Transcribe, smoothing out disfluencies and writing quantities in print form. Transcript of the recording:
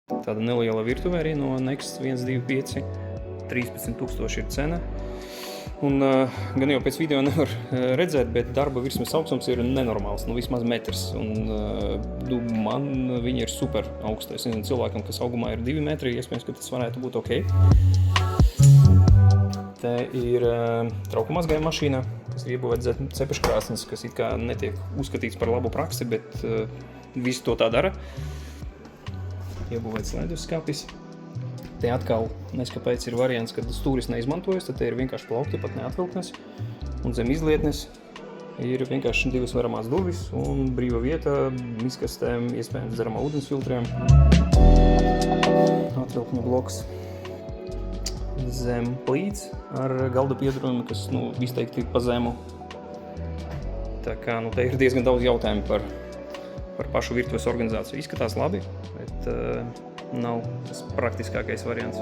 Tāda neliela virtuvē arī no Next 125, 13,000 ir cena. Un gan jau pēc video nevar redzēt, bet darba virsmas augstums ir nenormāls, vismaz metrs. Un man viņi ir super augsti. Es nezinu, cilvēkam, kas augumā ir 2 metri, iespējams, ka tas varētu būt ok. Te ir trauku mazgājuma mašīna, kas ir iebūvēta cepeškrāsnes, kas it kā netiek uzskatīts par labu praksi, bet visi to tā dara. Iebūvēts leduskapis. Te atkal, neskapēc ir variants, kad stūris neizmantojas, tad te ir vienkārši plaukti, pat neatvilknes. Un zem izlietnes ir vienkārši 2 varamās durvis un brīva vieta miskastēm, iespējams dzeramā ūdens filtriem. Atvilkņu bloks zem plīts ar galda piedarumi, kas izteikti pa zemu. Tā kā te ir diezgan daudz jautājumu par pašu virtuves organizāciju. Izskatās labi, bet nav tas praktiskākais variants.